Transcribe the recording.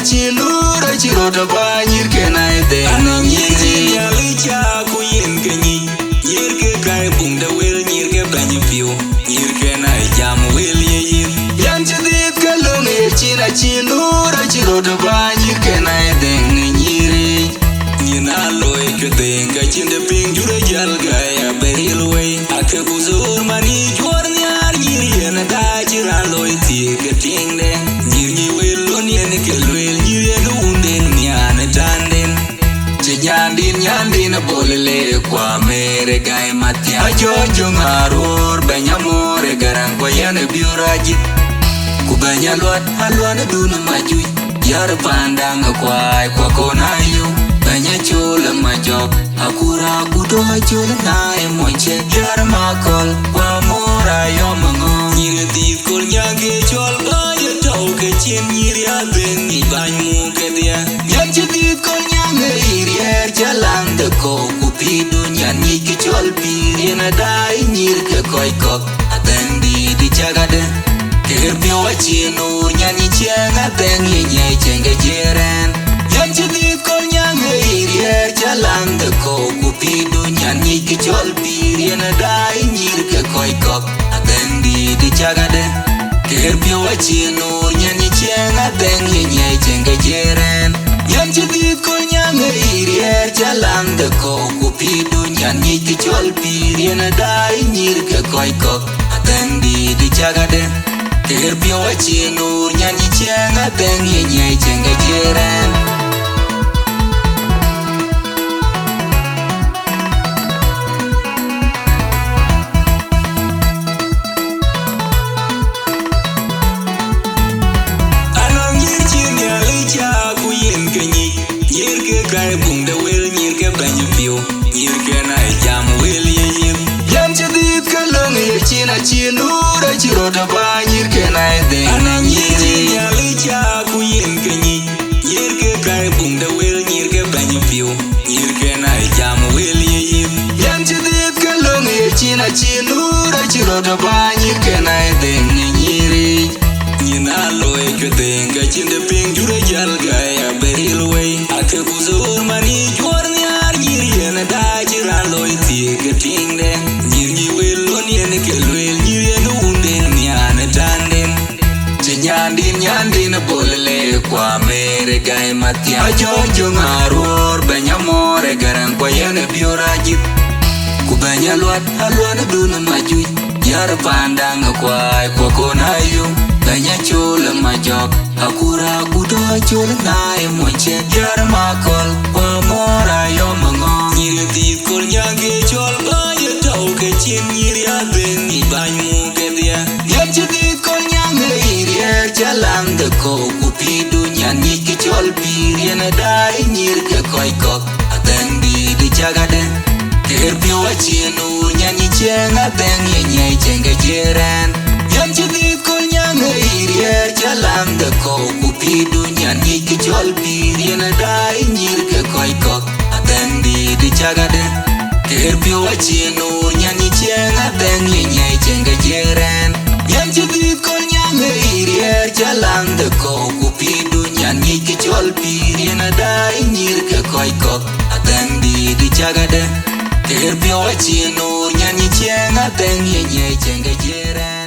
chilura chirota ba nyir kenai de nyiri Alicha kuyin kenyi nyir ke kai bung da wel nyir ke banyu piu nyir kenai jam wel ye yan chidit kalung china chilura chirota ba nyir kenai de nyiri nyina loy ke denga chinde ping jure jal gaya beril way ake kuzur mani jor nyar nyir yen da chira loy ti ke ting de nyir nyi wel lon yen ke wel nyir yen unden nyan tanden Nyandin bolele kwa mere gai matia Jojo ngarur banyamore garang kwa yana biurajit Kubanya alwana duna majui Yar pandang kwa kona yu Banya chola majok Akura kudo chola nae monche Yar makol kwa mora yomango nyir tit kol nyange chol baya tau ke chen nyir ya ben ni banyu ke dia Yanchi tit kol nyange irier jalang de ko Kupidu nyan nyiki chol piri na dai nyir ke koi kok Ateng di chagade Kerbio wachinu nyani chenga teng ye chenge jeren Yanchi tit kol nyange irier jalang de ko Kupidu nyan nyiki chol piri na dai nyir ke koi kok Ateng di chagade Kerbio wachinu nyani chenga teng ye chenge jeren Yanchi tit kol nyange irier jalang de ko Kupidu nyan nyiki chol piri na dai nyir ke koi kok Ateng di chagade Kerbio wachinu nyani chenga teng ye chenge jeren kai bung da wel nyir ke banyu piu nyir ke nai jam wel ye yan chidit kalung china chinura chirota ba nyir ke nai de nyiri Alicha kuyin kenyi nyir ke kai bung da wel nyir ke banyu piu nyir ke nai jam wel ye yan chidit kalung china chinura chirota ba nyir ke nai de nyiri nyina loy ke denga chinde ping jure jal gaya beril way ake kuzur mani jor nyar nyir yen da chira loy ti ke ting de nyir nyi wel lon yen ke wel nyir yen unden nyan tanden Nyandin bolele kwa mere gai matia Jojo ngarur banyamore garang kwa yana biurajit Kubanya alwana duna majui Yar pandang kwa kona yu Banya chola majok Akura kudo chola nae monche Yar makol kwa mora yomango nyir tit kol nyange chol baya tau ke chen nyir ya ben ni banyu ke dia Yanchi tit kol nyange irier jalang de ko Kupidu nyan nyiki chol piri na dai nyir ke koi kok Ateng di chagade Kerbio wachinu nyani chenga teng ye chenge jeren Yanchi tit kol nyange irier jalang de ko Kupidu nyan nyiki chol piri na dai nyir ke koi kok Ateng di chagade Kerbio wachinu nyani chenga teng ye chenge jeren Yanchi tit kol nyange irier jalang de ko Kupidu nyan nyiki chol piri na dai nyir ke koi kok Ateng di chagade Kerbio wachinu nyani chenga teng ye chenge jeren